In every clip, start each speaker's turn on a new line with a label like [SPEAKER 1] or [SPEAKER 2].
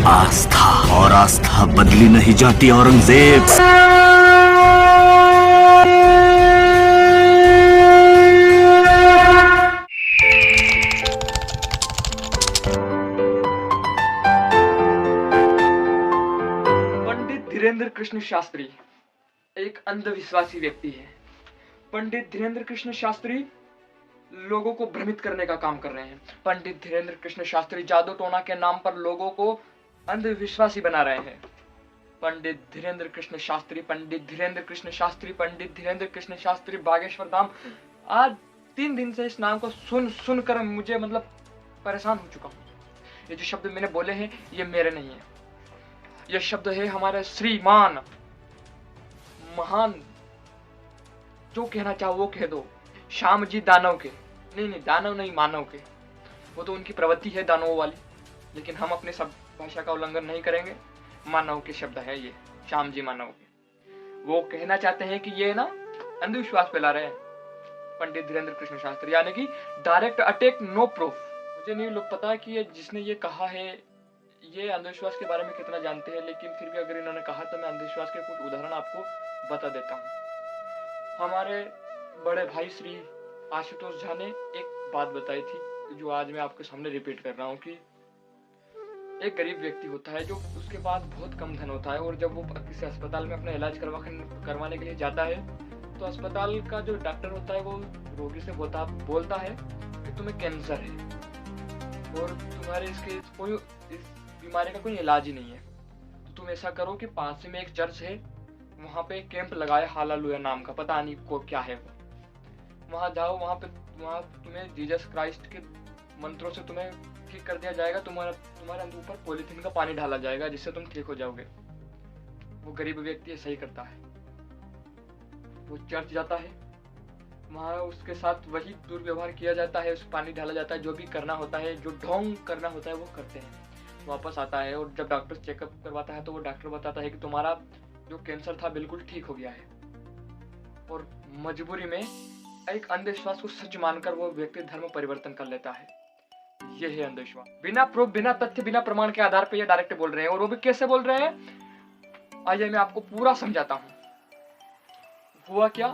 [SPEAKER 1] आस्था, और आस्था बदली नहीं जाती औरंगजेब।
[SPEAKER 2] पंडित धीरेन्द्र कृष्ण शास्त्री एक अंधविश्वासी व्यक्ति है। पंडित धीरेन्द्र कृष्ण शास्त्री लोगों को भ्रमित करने का काम कर रहे हैं। पंडित धीरेन्द्र कृष्ण शास्त्री जादू टोना के नाम पर लोगों को अंधविश्वासी बना रहे हैं। पंडित धीरेन्द्र कृष्ण शास्त्री, पंडित धीरेन्द्र कृष्ण शास्त्री, पंडित धीरेन्द्र कृष्ण शास्त्री बागेश्वर धाम। आज 3 दिन से इस नाम को सुन कर मुझे परेशान हो चुका हूँ। ये जो शब्द मैंने बोले हैं ये मेरे नहीं है, ये शब्द है हमारे श्रीमान महान, जो कहना चाहो वो कह दो, श्याम जी दानव के। नहीं, दानव नहीं, मानव के। वो तो उनकी प्रवृत्ति है दानवों वाली, लेकिन हम अपने सब भाषा का उल्लंघन नहीं करेंगे। मानव के शब्द है ये, श्याम जी मानव के। वो कहना चाहते हैं कि ये ना अंधविश्वास फैला रहे हैं पंडित धीरेन्द्र कृष्ण शास्त्री, यानी कि डायरेक्ट अटैक नो प्रूफ। मुझे नहीं लोग पता कि ये जिसने ये कहा है ये अंधविश्वास के बारे में कितना जानते हैं, लेकिन फिर भी अगर इन्होंने कहा तो मैं अंधविश्वास के कुछ उदाहरण आपको बता देता हूँ। हमारे बड़े भाई श्री आशुतोष झा ने एक बात बताई थी जो आज मैं आपके सामने रिपीट कर रहा हूँ कि एक गरीब व्यक्ति होता है जो उसके पास बहुत कम धन होता है, और जब वो किसी अस्पताल में अपना इलाज करवाने के लिए जाता है तो अस्पताल का जो डॉक्टर होता है वो रोगी से बोलता है कि तुम्हें कैंसर है और तुम्हारे इस बीमारी का कोई इलाज ही नहीं है, तो तुम ऐसा करो कि पास में एक चर्च है, वहाँ पे कैंप लगाए हालेलुया नाम का, पता नहीं को क्या है वो। वहाँ जाओ, वहाँ तुम्हें जीसस क्राइस्ट के मंत्रों से तुम्हें ठीक कर दिया जाएगा, तुम्हारे ऊपर पॉलीथीन का पानी डाला जाएगा जिससे तुम ठीक हो जाओगे। वो गरीब व्यक्ति ऐसा ही करता है, वो चर्च जाता है, वहाँ उसके साथ वही दुर्व्यवहार किया जाता है, उस पानी डाला जाता है, जो भी करना होता है, जो ढोंग करना होता है वो करते हैं। वापस आता है और जब डॉक्टर चेकअप करवाता है तो वो डॉक्टर बताता है कि तुम्हारा जो कैंसर था बिल्कुल ठीक हो गया है। और मजबूरी में एक अंधविश्वास को सच मानकर वो व्यक्ति धर्म परिवर्तन कर लेता है। ये है अंधविश्वास। बिना प्रूफ, बिना तथ्य, बिना प्रमाण के आधार पर ये डायरेक्ट बोल रहे हैं, और वो भी कैसे बोल रहे हैं आइए मैं आपको पूरा समझाता हूँ। हुआ क्या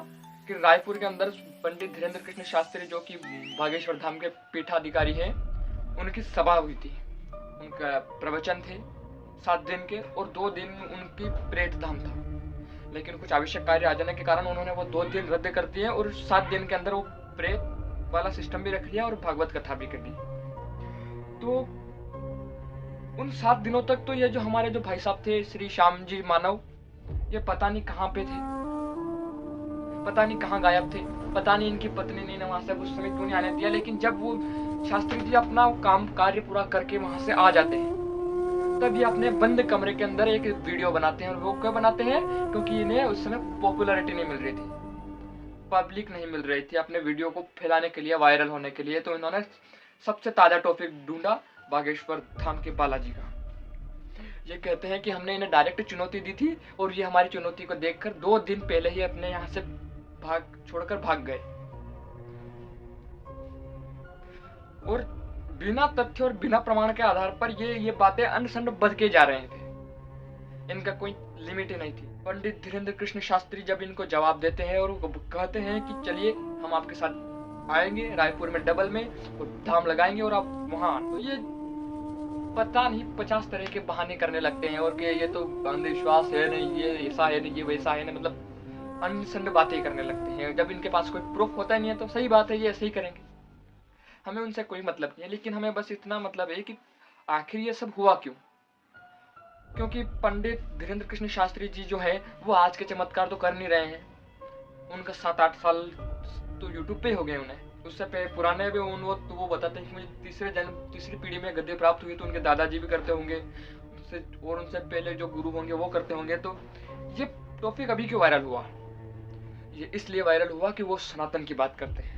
[SPEAKER 2] कि रायपुर के अंदर पंडित धीरेन्द्र कृष्ण शास्त्री जो कि बागेश्वर धाम के पीठाधिकारी हैं, उनकी सभा हुई थी, उनका प्रवचन थे 7 दिन के, और 2 दिन उनकी प्रेत धाम था, लेकिन कुछ आवश्यक कार्य आ जाने के कारण उन्होंने वो 2 दिन रद्द कर दिए और 7 दिन के अंदर वो प्रेत वाला सिस्टम भी रख लिया और भागवत कथा भी कर दी। तो उन 7 दिनों तक तो ये जो हमारे जो भाई साहब थे श्री श्याम जी मानव, ये पता नहीं कहाँ पे थे, पता नहीं कहाँ गायब थे, पता नहीं इनकी पत्नी ने वहां से उस समय क्यों नहीं आने दिया। लेकिन जब वो शास्त्री जी अपना काम कार्य पूरा करके वहां से आ जाते हैं तब ये अपने बंद कमरे के अंदर एक वीडियो बनाते हैं। और वो क्यों बनाते हैं? क्योंकि इन्हें उस समय पॉपुलैरिटी नहीं मिल रही थी, पब्लिक नहीं मिल रही थी अपने वीडियो को फैलाने के लिए, वायरल होने के लिए। तो इन्होंने सबसे ताजा टॉपिक ढूंढा बागेश्वर धाम के बालाजी का। ये कहते हैं कि हमने इन्हें डायरेक्ट चुनौती दी थी और ये हमारी चुनौती को देखकर 2 दिन पहले ही अपने यहाँ से छोड़कर भाग गए, और बिना तथ्य और बिना प्रमाण के आधार पर ये बातें अनसंड बदके जा रहे थे। इनका कोई लिमिट ही नहीं थी। पंडित धीरेन्द्र कृष्ण शास्त्री जब इनको जवाब देते हैं और कहते हैं कि चलिए हम आपके साथ आएंगे रायपुर में डबल में और धाम लगाएंगे और आप वहां, तो ये पता नहीं 50 तरह के बहाने करने लगते हैं और कि ये तो अंधविश्वास है नहीं, ये ऐसा है नहीं, ये वैसा है नहीं, अनसंड बातें करने लगते हैं। जब इनके पास कोई प्रूफ होता नहीं है तो सही बात है, ये ऐसे ही करेंगे, हमें उनसे कोई मतलब नहीं है। लेकिन हमें बस इतना मतलब है कि आखिर ये सब हुआ क्यों? क्योंकि पंडित धीरेन्द्र कृष्ण शास्त्री जी जो है वो आज के चमत्कार तो कर नहीं रहे हैं, उनका 7-8 साल तो यूट्यूब पे हो गए उन्हें। उससे पुराने भी वो बताते हैं कि मुझे तीसरी पीढ़ी में गद्दी प्राप्त हुई, तो उनके दादाजी भी करते होंगे और उनसे पहले जो गुरु होंगे वो करते होंगे। तो ये टॉपिक अभी क्यों वायरल हुआ? ये इसलिए वायरल हुआ कि वो सनातन की बात करते हैं।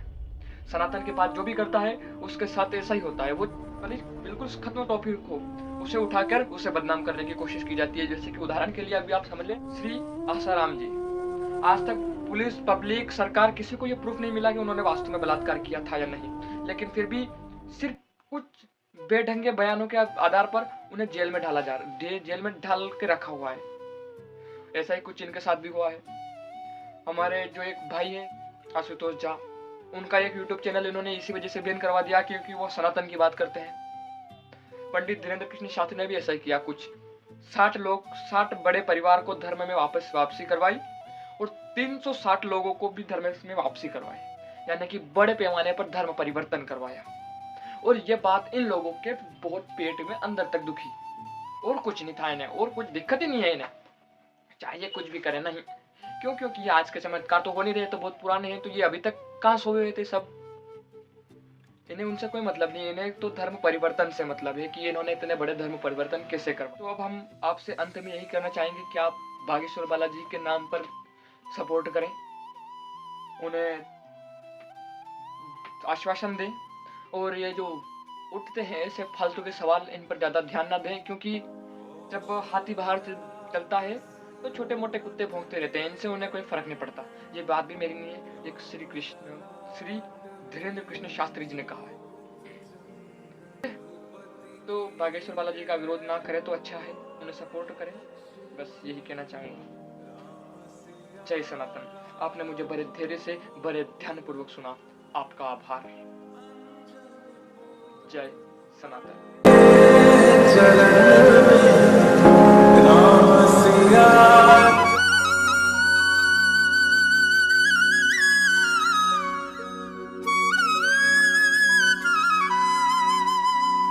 [SPEAKER 2] सनातन के बाद जो भी करता है उसके साथ ऐसा ही होता है। वो बिल्कुल खत्म टॉपिक को उसे उठाकर उसे बदनाम करने की कोशिश की जाती है। जैसे कि उदाहरण के लिए अभी आप समझ लें श्री आसाराम जी, आज तक पुलिस, पब्लिक, सरकार किसी को ये प्रूफ नहीं मिला कि उन्होंने वास्तव में बलात्कार किया था या नहीं, लेकिन फिर भी सिर्फ कुछ बेढंगे बयानों के आधार पर उन्हें जेल में जेल में डाल के रखा हुआ है। ऐसा ही कुछ इनके साथ भी हुआ है। हमारे जो एक भाई है आशुतोष झा, उनका एक यूट्यूब चैनल इन्होंने इसी वजह से बैन करवा दिया क्योंकि वो सनातन की बात करते हैं। पंडित धीरेन्द्र कृष्ण शास्त्री ने भी ऐसा ही किया। कुछ 60 बड़े परिवार को धर्म में वापसी करवाई और 360 लोगों को भी धर्म में वापसी करवाई, यानी कि बड़े पैमाने पर धर्म परिवर्तन करवाया। और ये बात इन लोगों के बहुत पेट में अंदर तक दुखी, और कुछ नहीं था इन्हें, और कुछ दिक्कत ही नहीं है इन्हें, चाहे कुछ भी करे नहीं। क्यों? क्योंकि ये आज के चमत्कार तो हो नहीं रहे, तो बहुत पुराने हैं, तो ये अभी तक कहाँ सोए हुए थे सब। इन्हें उनसे कोई मतलब नहीं, इन्हें तो धर्म परिवर्तन से मतलब है कि इन्होंने इतने बड़े धर्म परिवर्तन कैसे कर। तो अब हम आपसे अंत में यही करना चाहेंगे कि आप बागेश्वर बालाजी के नाम पर सपोर्ट करें, उन्हें आश्वासन दें, और ये जो उठते हैं ऐसे फालतू के सवाल, इन पर ज्यादा ध्यान ना दें, क्योंकि जब हाथी बाहर से चलता है तो छोटे मोटे कुत्ते भौंकते रहते हैं, इनसे उन्हें कोई फर्क नहीं पड़ता। ये बात भी मेरी नहीं है, एक श्री धीरेन्द्र कृष्ण शास्त्री जी ने कहा है। तो बागेश्वर बालाजी का विरोध ना करें तो अच्छा है, उन्हें सपोर्ट करें, बस यही कहना चाहेंगे। जय सनातन। आपने मुझे बड़े धैर्य से, बड़े ध्यान पूर्वक सुना, आपका आभार। जय सनातन।